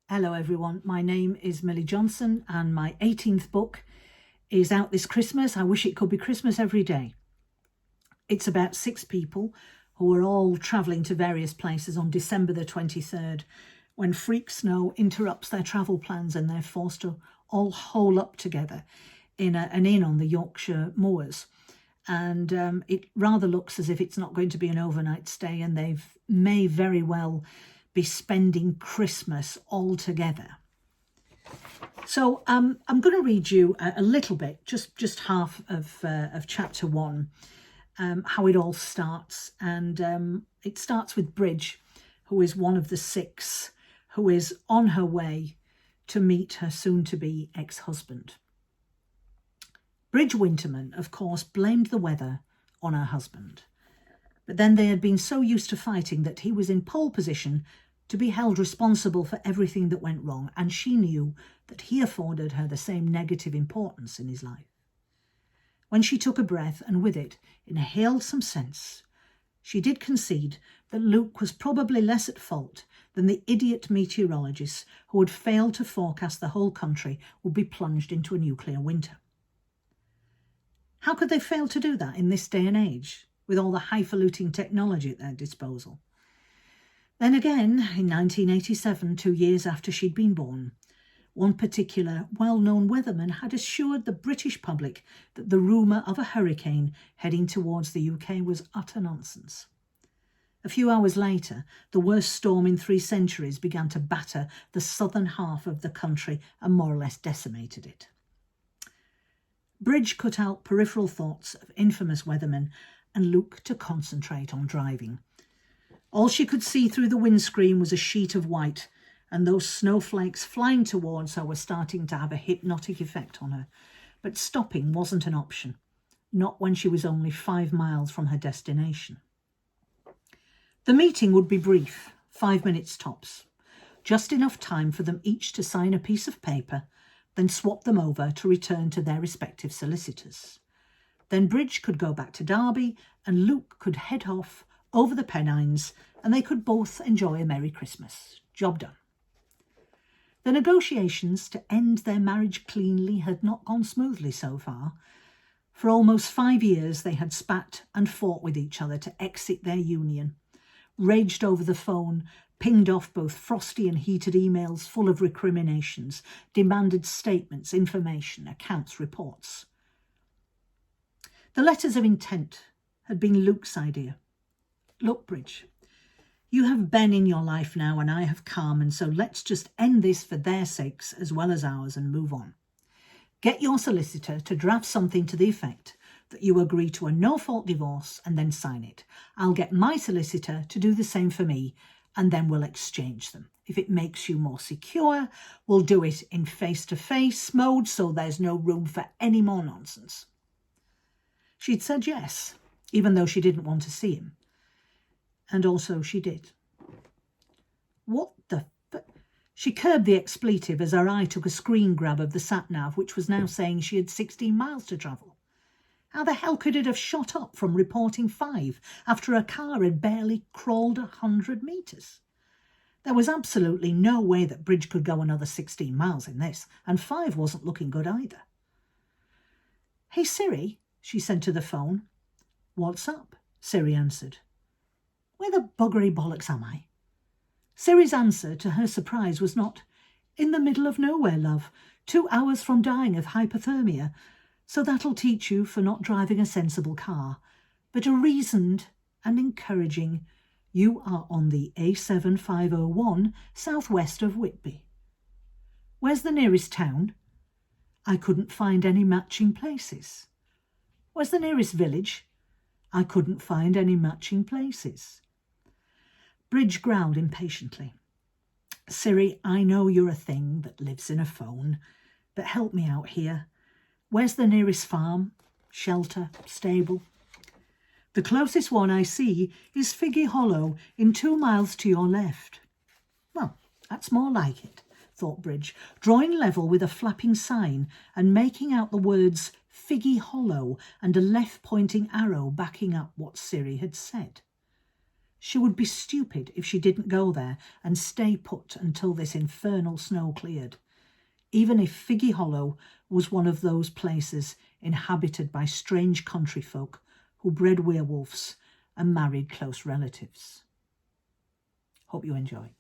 Hello everyone, my name is Millie Johnson and my 18th book is out this Christmas. I wish it could be Christmas every day. It's about 6 people who are all travelling to various places on December the 23rd when freak snow interrupts their travel plans and they're forced to all hole up together in an inn on the Yorkshire moors. And it rather looks as if it's not going to be an overnight stay, and they may very well be spending Christmas all together. So I'm going to read you a little bit, just half of chapter 1, how it all starts. And it starts with Bridge, who is one of the 6, who is on her way to meet her soon-to-be ex-husband. Bridge Winterman, of course, blamed the weather on her husband. But then they had been so used to fighting that he was in pole position to be held responsible for everything that went wrong, and she knew that he afforded her the same negative importance in his life. When she took a breath and with it inhaled some sense, she did concede that Luke was probably less at fault than the idiot meteorologists who had failed to forecast the whole country would be plunged into a nuclear winter. How could they fail to do that in this day and age, with all the highfalutin technology at their disposal? Then again, in 1987, 2 years after she'd been born, one particular well-known weatherman had assured the British public that the rumour of a hurricane heading towards the UK was utter nonsense. A few hours later, the worst storm in 3 centuries began to batter the southern half of the country and more or less decimated it. Bridge cut out peripheral thoughts of infamous weathermen and Luke to concentrate on driving. All she could see through the windscreen was a sheet of white, and those snowflakes flying towards her were starting to have a hypnotic effect on her. But stopping wasn't an option, not when she was only 5 miles from her destination. The meeting would be brief, 5 minutes tops, just enough time for them each to sign a piece of paper, then swap them over to return to their respective solicitors. Then Bridge could go back to Derby and Luke could head off over the Pennines, and they could both enjoy a Merry Christmas. Job done. The negotiations to end their marriage cleanly had not gone smoothly so far. For almost 5 years they had spat and fought with each other to exit their union, raged over the phone, pinged off both frosty and heated emails full of recriminations, demanded statements, information, accounts, reports. The letters of intent had been Luke's idea. Look, Bridge, you have Ben in your life now and I have Carmen, so let's just end this for their sakes as well as ours and move on. Get your solicitor to draft something to the effect that you agree to a no-fault divorce and then sign it. I'll get my solicitor to do the same for me and then we'll exchange them. If it makes you more secure, we'll do it in face-to-face mode so there's no room for any more nonsense. She'd said yes, even though she didn't want to see him. And also she did. What the She curbed the expletive as her eye took a screen grab of the sat-nav, which was now saying she had 16 miles to travel. How the hell could it have shot up from reporting 5 after her car had barely crawled 100 metres? There was absolutely no way that Bridge could go another 16 miles in this, and 5 wasn't looking good either. "Hey Siri," she said to the phone. "What's up?" Siri answered. "Where the buggery bollocks am I?" Siri's answer, to her surprise, was not, "In the middle of nowhere, love, 2 hours from dying of hypothermia, so that'll teach you for not driving a sensible car," but a reasoned and encouraging, "You are on the A7501 southwest of Whitby." "Where's the nearest town?" "I couldn't find any matching places." "Where's the nearest village?" "I couldn't find any matching places." Bridge growled impatiently. "Siri, I know you're a thing that lives in a phone, but help me out here. Where's the nearest farm, shelter, stable?" "The closest one I see is Figgy Hollow in 2 miles to your left." "Well, that's more like it," thought Bridge, drawing level with a flapping sign and making out the words Figgy Hollow and a left-pointing arrow backing up what Siri had said. She would be stupid if she didn't go there and stay put until this infernal snow cleared, even if Figgy Hollow was one of those places inhabited by strange country folk who bred werewolves and married close relatives. Hope you enjoy.